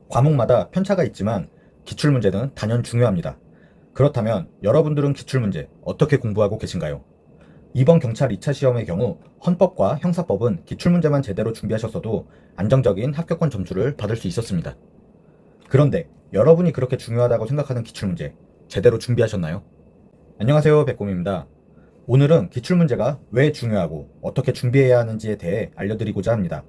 과목마다 편차가 있지만 기출문제는 단연 중요합니다. 그렇다면 여러분들은 기출문제 어떻게 공부하고 계신가요? 이번 경찰 2차 시험의 경우 헌법과 형사법은 기출문제만 제대로 준비하셨어도 안정적인 합격권 점수를 받을 수 있었습니다. 그런데 여러분이 그렇게 중요하다고 생각하는 기출문제 제대로 준비하셨나요? 안녕하세요, 백곰입니다. 오늘은 기출문제가 왜 중요하고 어떻게 준비해야 하는지에 대해 알려드리고자 합니다.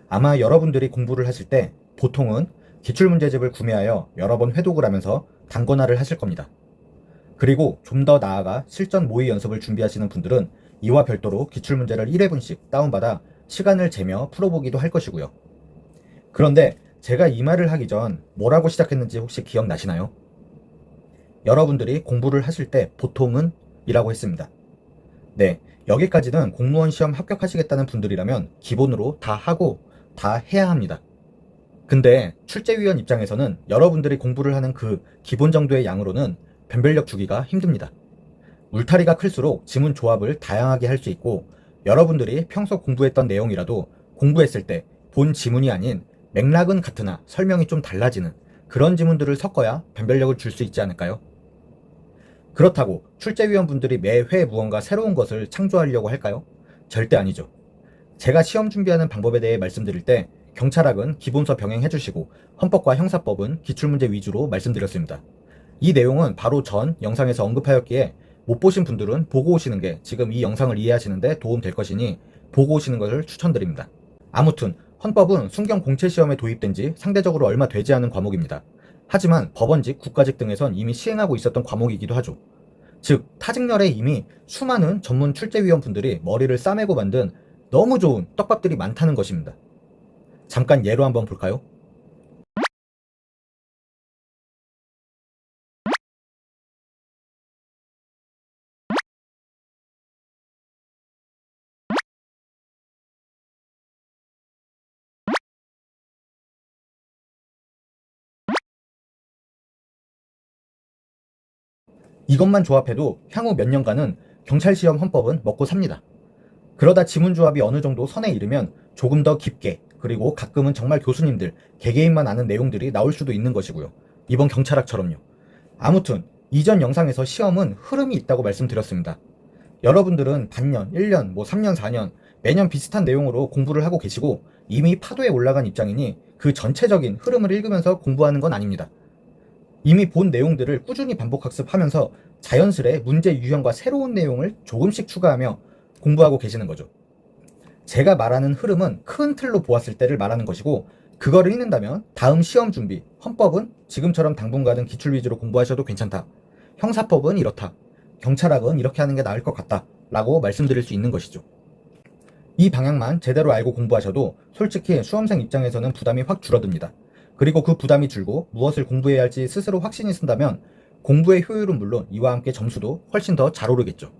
아마 여러분들이 공부를 하실 때 보통은 기출문제집을 구매하여 여러 번 회독을 하면서 단권화를 하실 겁니다. 그리고 좀 더 나아가 실전 모의 연습을 준비하시는 분들은 이와 별도로 기출문제를 1회분씩 다운받아 시간을 재며 풀어보기도 할 것이고요. 그런데 제가 이 말을 하기 전 뭐라고 시작했는지 혹시 기억나시나요? 여러분들이 공부를 하실 때 보통은 이라고 했습니다. 네, 여기까지는 공무원 시험 합격하시겠다는 분들이라면 기본으로 다 하고 다 해야 합니다. 근데 출제위원 입장에서는 여러분들이 공부를 하는 그 기본 정도의 양으로는 변별력 주기가 힘듭니다. 울타리가 클수록 지문 조합을 다양하게 할 수 있고 여러분들이 평소 공부했던 내용이라도 공부했을 때 본 지문이 아닌 맥락은 같으나 설명이 좀 달라지는 그런 지문들을 섞어야 변별력을 줄 수 있지 않을까요? 그렇다고 출제위원분들이 매회 무언가 새로운 것을 창조하려고 할까요? 절대 아니죠. 제가 시험 준비하는 방법에 대해 말씀드릴 때 경찰학은 기본서 병행해주시고 헌법과 형사법은 기출문제 위주로 말씀드렸습니다. 이 내용은 바로 전 영상에서 언급하였기에 못 보신 분들은 보고 오시는 게 지금 이 영상을 이해하시는 데 도움 될 것이니 보고 오시는 것을 추천드립니다. 아무튼 헌법은 순경 공채시험에 도입된 지 상대적으로 얼마 되지 않은 과목입니다. 하지만 법원직, 국가직 등에선 이미 시행하고 있었던 과목이기도 하죠. 즉 타직렬에 이미 수많은 전문 출제위원분들이 머리를 싸매고 만든 너무 좋은 떡밥들이 많다는 것입니다. 잠깐 예로 한번 볼까요? 이것만 조합해도 향후 몇 년간은 경찰시험 헌법은 먹고 삽니다. 그러다 지문조합이 어느 정도 선에 이르면 조금 더 깊게, 그리고 가끔은 정말 교수님들, 개개인만 아는 내용들이 나올 수도 있는 것이고요. 이번 경찰학처럼요. 아무튼 이전 영상에서 시험은 흐름이 있다고 말씀드렸습니다. 여러분들은 반년, 1년, 3년, 4년 매년 비슷한 내용으로 공부를 하고 계시고 이미 파도에 올라간 입장이니 그 전체적인 흐름을 읽으면서 공부하는 건 아닙니다. 이미 본 내용들을 꾸준히 반복 학습하면서 자연스레 문제 유형과 새로운 내용을 조금씩 추가하며 공부하고 계시는 거죠. 제가 말하는 흐름은 큰 틀로 보았을 때를 말하는 것이고 그거를 읽는다면 다음 시험 준비, 헌법은 지금처럼 당분간은 기출 위주로 공부하셔도 괜찮다. 형사법은 이렇다. 경찰학은 이렇게 하는 게 나을 것 같다. 라고 말씀드릴 수 있는 것이죠. 이 방향만 제대로 알고 공부하셔도 솔직히 수험생 입장에서는 부담이 확 줄어듭니다. 그리고 그 부담이 줄고 무엇을 공부해야 할지 스스로 확신이 쓴다면 공부의 효율은 물론 이와 함께 점수도 훨씬 더 잘 오르겠죠.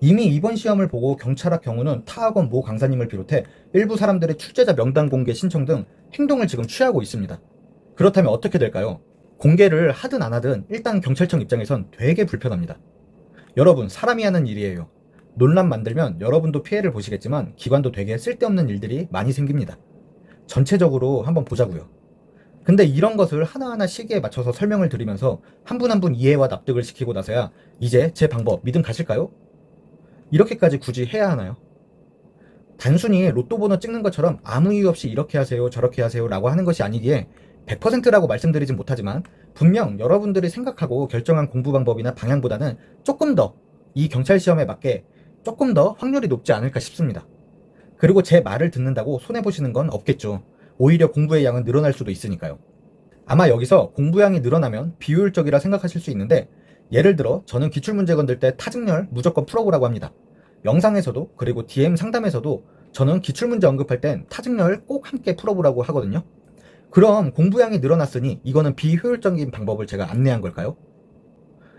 이미 이번 시험을 보고 경찰학 경우는 타학원 모 강사님을 비롯해 일부 사람들의 출제자 명단 공개 신청 등 행동을 지금 취하고 있습니다. 그렇다면 어떻게 될까요? 공개를 하든 안 하든 일단 경찰청 입장에선 되게 불편합니다. 여러분, 사람이 하는 일이에요. 논란 만들면 여러분도 피해를 보시겠지만 기관도 되게 쓸데없는 일들이 많이 생깁니다. 전체적으로 한번 보자고요. 근데 이런 것을 하나하나 시기에 맞춰서 설명을 드리면서 한 분 한 분 이해와 납득을 시키고 나서야 이제 제 방법 믿음 가실까요? 이렇게까지 굳이 해야 하나요? 단순히 로또 번호 찍는 것처럼 아무 이유 없이 이렇게 하세요 저렇게 하세요 라고 하는 것이 아니기에 100%라고 말씀드리진 못하지만 분명 여러분들이 생각하고 결정한 공부 방법이나 방향보다는 조금 더 이 경찰 시험에 맞게 조금 더 확률이 높지 않을까 싶습니다. 그리고 제 말을 듣는다고 손해보시는 건 없겠죠. 오히려 공부의 양은 늘어날 수도 있으니까요. 아마 여기서 공부량이 늘어나면 비효율적이라 생각하실 수 있는데 예를 들어 저는 기출문제 건들 때 타직렬 무조건 풀어보라고 합니다. 영상에서도 그리고 DM 상담에서도 저는 기출문제 언급할 땐 타직렬 꼭 함께 풀어보라고 하거든요. 그럼 공부량이 늘어났으니 이거는 비효율적인 방법을 제가 안내한 걸까요?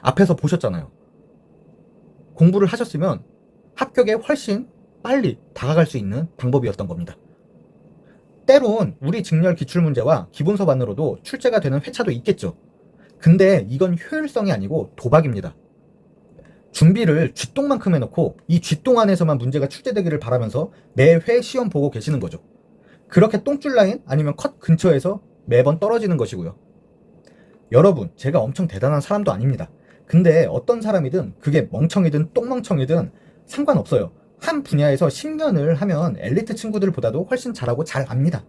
앞에서 보셨잖아요. 공부를 하셨으면 합격에 훨씬 빨리 다가갈 수 있는 방법이었던 겁니다. 때론 우리 직렬 기출문제와 기본서만으로도 출제가 되는 회차도 있겠죠. 근데 이건 효율성이 아니고 도박입니다. 준비를 쥐똥만큼 해놓고 이 쥐똥 안에서만 문제가 출제되기를 바라면서 매회 시험 보고 계시는 거죠. 그렇게 똥줄 라인 아니면 컷 근처에서 매번 떨어지는 것이고요. 여러분, 제가 엄청 대단한 사람도 아닙니다. 근데 어떤 사람이든 그게 멍청이든 똥멍청이든 상관없어요. 한 분야에서 10년을 하면 엘리트 친구들보다도 훨씬 잘하고 잘 압니다.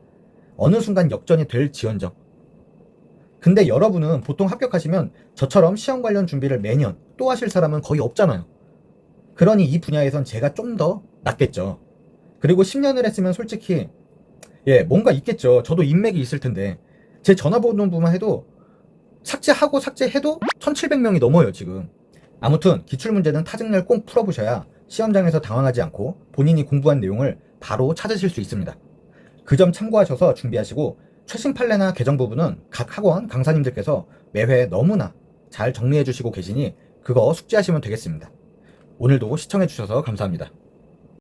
어느 순간 역전이 될 지언정. 근데 여러분은 보통 합격하시면 저처럼 시험 관련 준비를 매년 또 하실 사람은 거의 없잖아요. 그러니 이 분야에선 제가 좀 더 낫겠죠. 그리고 10년을 했으면 솔직히 뭔가 있겠죠. 저도 인맥이 있을 텐데 제 전화번호만 해도 삭제하고 삭제해도 1700명이 넘어요 지금. 아무튼 기출문제는 타증날 꼭 풀어보셔야 시험장에서 당황하지 않고 본인이 공부한 내용을 바로 찾으실 수 있습니다. 그 점 참고하셔서 준비하시고 최신 판례나 개정 부분은 각 학원 강사님들께서 매회 너무나 잘 정리해 주시고 계시니 그거 숙지하시면 되겠습니다. 오늘도 시청해 주셔서 감사합니다.